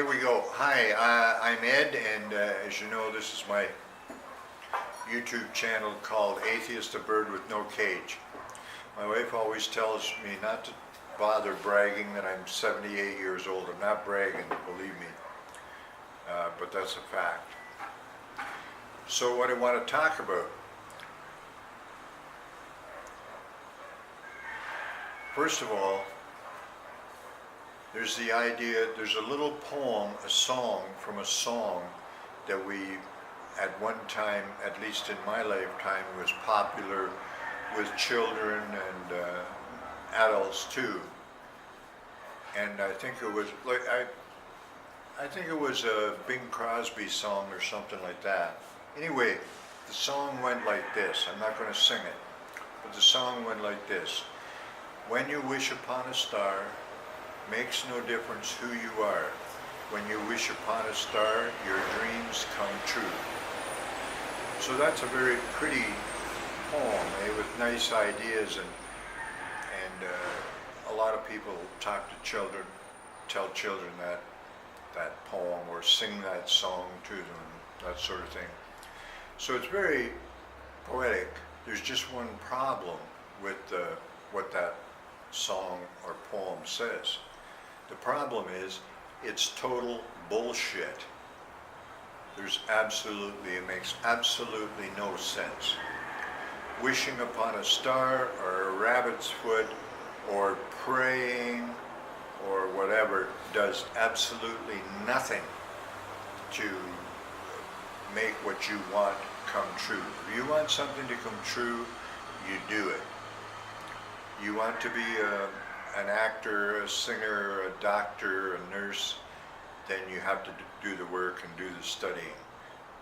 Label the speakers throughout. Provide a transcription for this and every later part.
Speaker 1: here we go. Hi, I'm Ed, and as you know, this is my YouTube channel called Atheist, a Bird with No Cage. My wife always tells me not to bother bragging that I'm 78 years old. I'm not bragging, believe me, but that's a fact. So what I want to talk about, first of all, there's the idea, there's a little poem, a song from a song that we, at one time, at least in my lifetime, was popular with children and adults too. And I think it was like I think it was a Bing Crosby song or something like that. Anyway, the song went like this. I'm not going to sing it, but the song went like this. When you wish upon a star, makes no difference who you are. When you wish upon a star, your dreams come true. So that's a very pretty poem, with nice ideas, and a lot of people talk to children, tell children that poem or sing that song to them, that sort of thing. So it's very poetic. There's just one problem with what that song or poem says. The problem is it's total bullshit. It makes absolutely no sense. Wishing upon a star or a rabbit's foot or praying or whatever does absolutely nothing to make what you want come true. If you want something to come true, you do it. You want to be an actor, a singer, a doctor, a nurse, then you have to do the work and do the studying.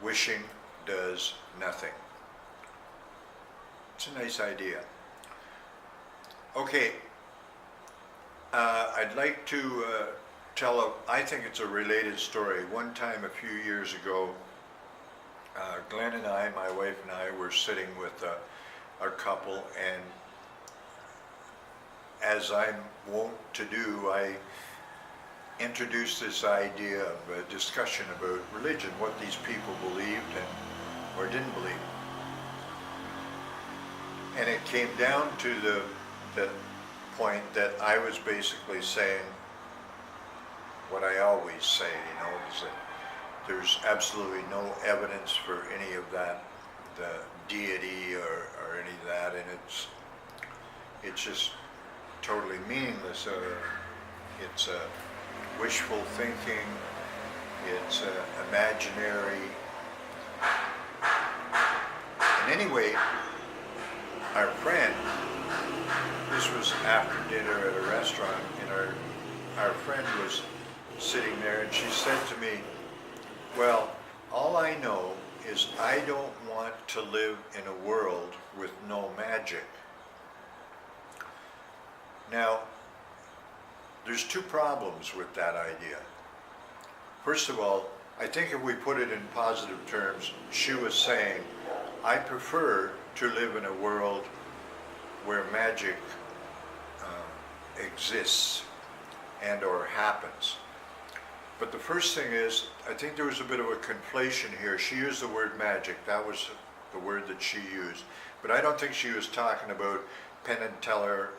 Speaker 1: Wishing does nothing. It's a nice idea. Okay, I'd like to I think it's a related story. One time a few years ago, Glenn and I, my wife and I, were sitting with our couple, and as I'm wont to do, I introduced this idea of a discussion about religion, what these people believed or didn't believe. And it came down to the point that I was basically saying what I always say, is that there's absolutely no evidence for any of that, the deity or any of that, and it's just totally meaningless. It's wishful thinking, it's imaginary. And anyway, our friend, this was after dinner at a restaurant, and our friend was sitting there, and she said to me, well, all I know is I don't want to live in a world with no magic. Now, there's two problems with that idea. First of all, I think if we put it in positive terms, she was saying, I prefer to live in a world where magic exists and or happens. But the first thing is, I think there was a bit of a conflation here. She used the word magic. That was the word that she used. But I don't think she was talking about Penn and Teller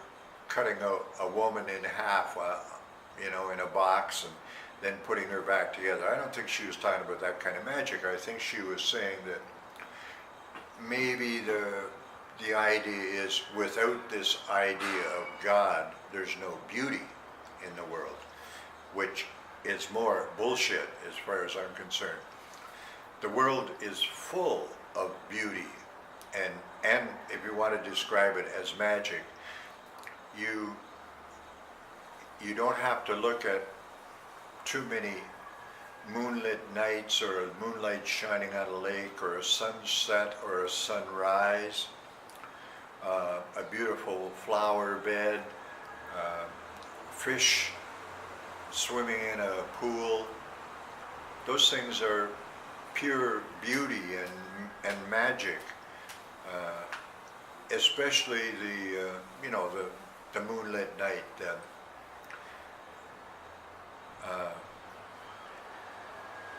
Speaker 1: cutting a woman in half, in a box and then putting her back together. I don't think she was talking about that kind of magic. I think she was saying that maybe the idea is without this idea of God, there's no beauty in the world, which is more bullshit as far as I'm concerned. The world is full of beauty, and if you want to describe it as magic, you don't have to look at too many moonlit nights or moonlight shining on a lake or a sunset or a sunrise, a beautiful flower bed, fish swimming in a pool. Those things are pure beauty and magic, especially the moonlit night.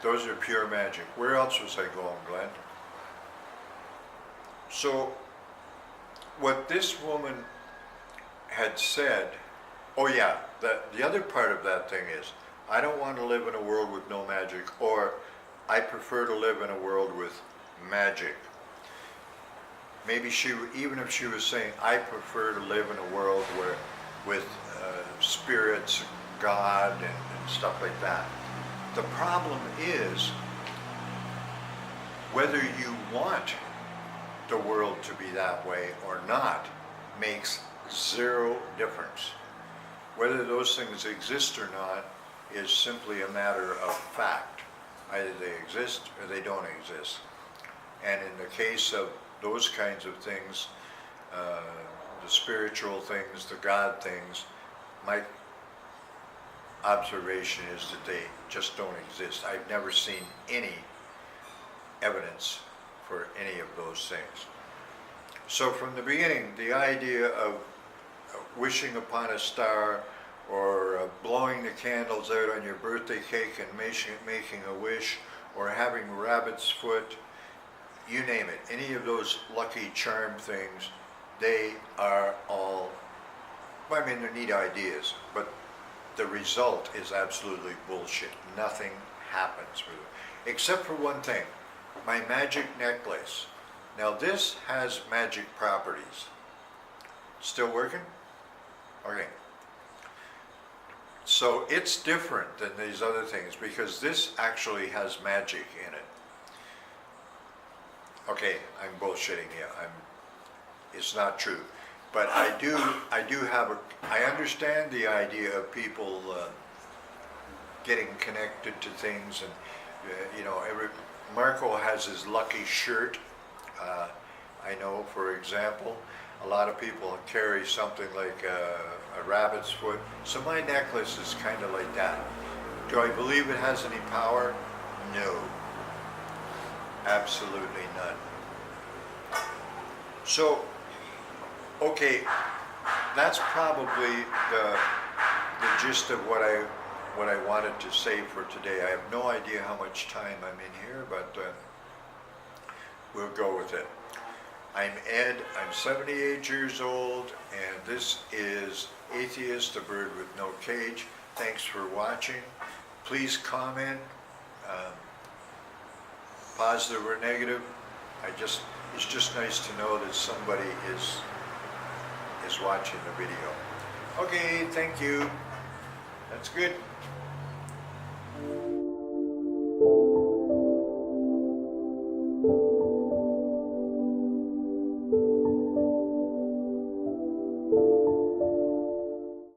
Speaker 1: Those are pure magic. Where else was I going, Glenn? So, what this woman had said, oh yeah, the other part of that thing is, I don't want to live in a world with no magic, or I prefer to live in a world with magic. Maybe even if she was saying, I prefer to live in a world where, with spirits, God, and stuff like that. The problem is, whether you want the world to be that way or not makes zero difference. Whether those things exist or not is simply a matter of fact. Either they exist or they don't exist. And in the case of those kinds of things, the spiritual things, the God things, my observation is that they just don't exist. I've never seen any evidence for any of those things. So from the beginning, the idea of wishing upon a star, or blowing the candles out on your birthday cake and making a wish, or having rabbit's foot, you name it, any of those lucky charm things, they are all, I mean, they're neat ideas, but the result is absolutely bullshit. Nothing happens with it, except for one thing, my magic necklace. Now this has magic properties. Still working? Okay. So it's different than these other things because this actually has magic in it. Okay, I'm bullshitting you. It's not true. But I understand the idea of people getting connected to things, and Marco has his lucky shirt. I know, for example, a lot of people carry something like a rabbit's foot. So my necklace is kind of like that. Do I believe it has any power? No. Absolutely none. So, okay, that's probably the gist of what I wanted to say for today. I have no idea how much time I'm in here, but we'll go with it. I'm Ed, I'm 78 years old, and this is Atheist, the Bird with No Cage. Thanks for watching. Please comment, positive or negative. It's just nice to know that somebody is watching the video. Okay, thank you. That's good.